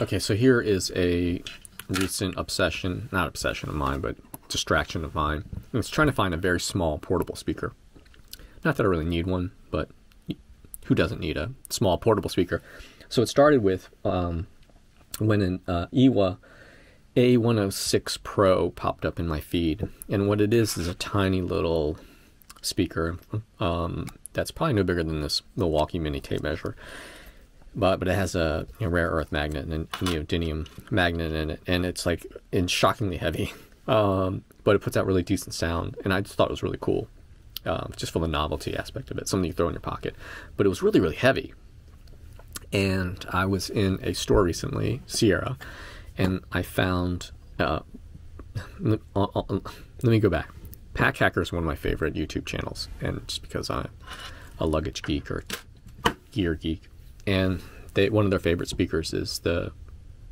Okay, so here is a recent obsession, not obsession of mine, but distraction of mine. It's trying to find a very small portable speaker. Not that I really need one, but who doesn't need a small portable speaker? So it started with when an EWA A106 Pro popped up in my feed. And what it is a tiny little speaker that's probably no bigger than this Milwaukee mini tape measure. But it has a rare earth magnet and a neodymium magnet in it, and it's like shockingly heavy, but it puts out really decent sound, and I just thought it was really cool, just for the novelty aspect of it, something you throw in your pocket. But it was really, really heavy, and I was in a store recently, Sierra, and I found, let me go back. Pack Hacker is one of my favorite YouTube channels, and just because I'm a luggage geek or gear geek. And one of their favorite speakers is the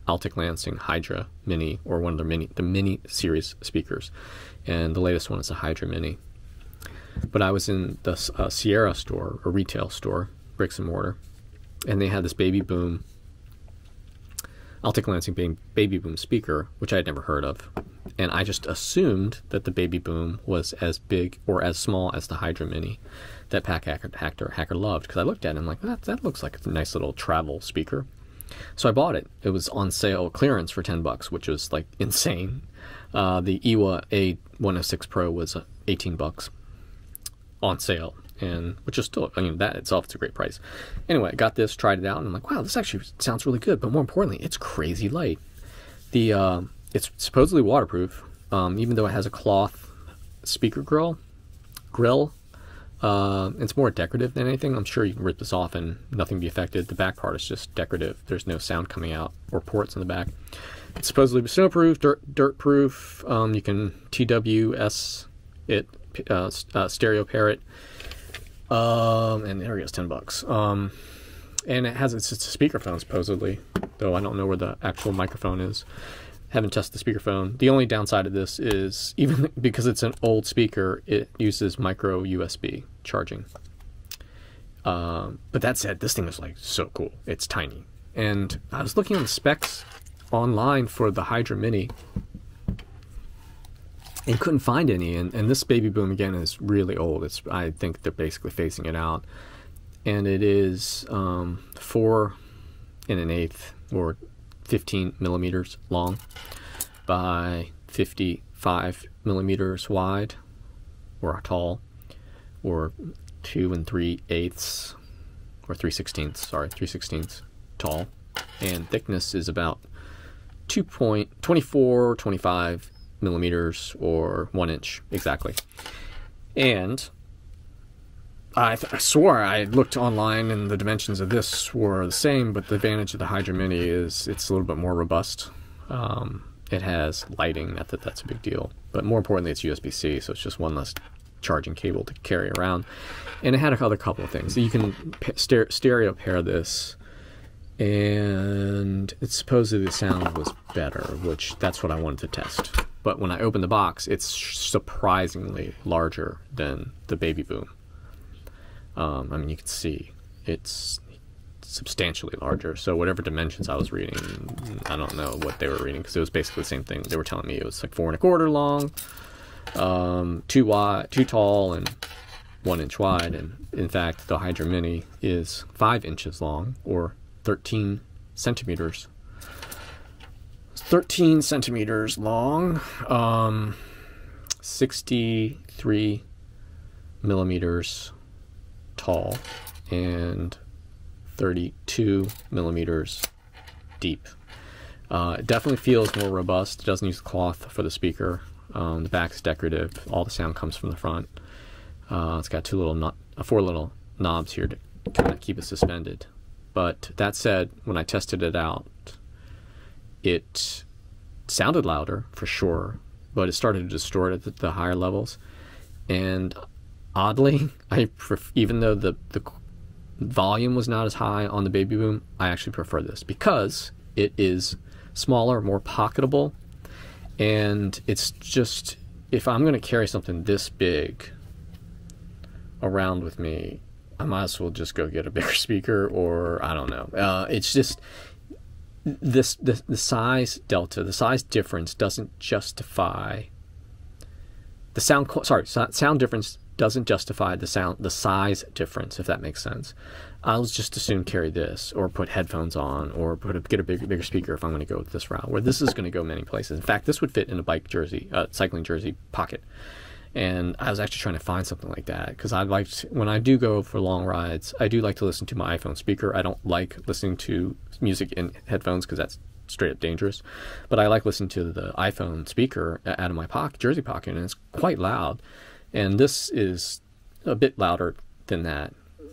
Altec Lansing Hydramini, or one of their the mini series speakers. And the latest one is the Hydramini. But I was in the Sierra store, a retail store, bricks and mortar, and they had this Baby Boom, Altec Lansing Baby Boom speaker, which I had never heard of. And I just assumed that the Baby Boom was as big or as small as the Hydramini that Pack Hacker loved, because I looked at it and I'm like, that looks like a nice little travel speaker. So I bought it. It was on sale, clearance, for $10, which was like insane. The EWA A106 Pro was $18 on sale, and which is still, I mean, that itself, it's a great price. Anyway, I got this, tried it out, and I'm like, wow, this actually sounds really good. But more importantly, it's crazy light. It's supposedly waterproof, even though it has a cloth speaker grill. It's more decorative than anything. I'm sure you can rip this off and nothing be affected. The back part is just decorative. There's no sound coming out or ports in the back. It's supposedly snowproof, dirt proof. You can TWS it, stereo pair it, and there it goes, $10. And it's a speakerphone supposedly, though I don't know where the actual microphone is. Haven't tested the speakerphone. The only downside of this is, even because it's an old speaker, it uses micro USB charging. But that said, this thing is like so cool. It's tiny. And I was looking on the specs online for the Hydramini and couldn't find any. And this Baby Boom, again, is really old. I think they're basically phasing it out. And it is 4 1/8 or 15 millimeters long by 55 millimeters wide, or tall, or 2 3/8 or 3/16 tall, and thickness is about 25 millimeters, or 1 inch exactly. And I swore I looked online and the dimensions of this were the same, but the advantage of the Hydramini is it's a little bit more robust. It has lighting, not that that's a big deal, but more importantly, it's USB-C, so it's just one less charging cable to carry around. And it had a couple of things. So you can stereo pair this, and it's supposedly the sound was better, which that's what I wanted to test. But when I opened the box, it's surprisingly larger than the Baby Boom. I mean, you can see it's substantially larger. So whatever dimensions I was reading, I don't know what they were reading, because it was basically the same thing. They were telling me it was like 4 1/4 long, 2 tall, and 1 inch wide. And in fact, the Hydramini is 5 inches long, or 13 centimeters. 13 centimeters long, 63 millimeters tall, and 32 millimeters deep. It definitely feels more robust. It doesn't use cloth for the speaker. The back's decorative. All the sound comes from the front. It's got 4 little knobs here to kind of keep it suspended. But that said, when I tested it out, it sounded louder for sure, but it started to distort at the higher levels. And oddly, even though the volume was not as high on the Baby Boom, I actually prefer this because it is smaller, more pocketable, and it's just, if I'm going to carry something this big around with me, I might as well just go get a bigger speaker, or I don't know. It's just, the size delta, the size difference doesn't justify the sound difference doesn't justify the size difference, if that makes sense. I'll just as soon carry this, or put headphones on, or get a bigger speaker if I'm going to go this route, where this is going to go many places. In fact, this would fit in a bike jersey, cycling jersey pocket. And I was actually trying to find something like that, because when I do go for long rides, I do like to listen to my iPhone speaker. I don't like listening to music in headphones because that's straight up dangerous. But I like listening to the iPhone speaker out of my jersey pocket, and it's quite loud. And this is a bit louder than that.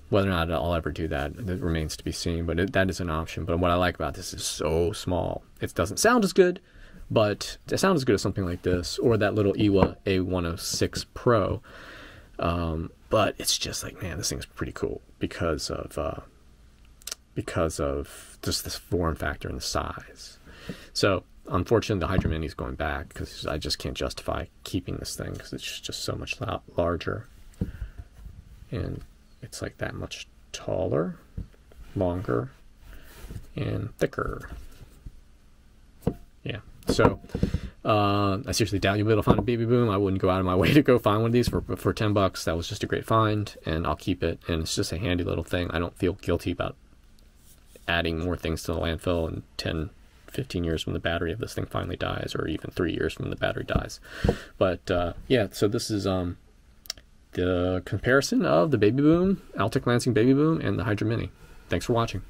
Whether or not I'll ever do that, it remains to be seen, but that is an option. But what I like about this is so small. It doesn't sound as good, but it sounds as good as something like this, or that little Iwa A106 Pro. But it's just like, man, this thing's pretty cool because of just this form factor and the size. So unfortunately, the Hydramini is going back because I just can't justify keeping this thing because it's just so much larger, and it's like that much taller, longer, and thicker. Yeah. So I seriously doubt you'll be able to find a Baby Boom. I wouldn't go out of my way to go find one of these for $10. That was just a great find, and I'll keep it. And it's just a handy little thing. I don't feel guilty about adding more things to the landfill in 10, 15 years when the battery of this thing finally dies, or even 3 years when the battery dies. But yeah, so this is the comparison of the Baby Boom, Altec Lansing Baby Boom, and the Hydramini. Thanks for watching.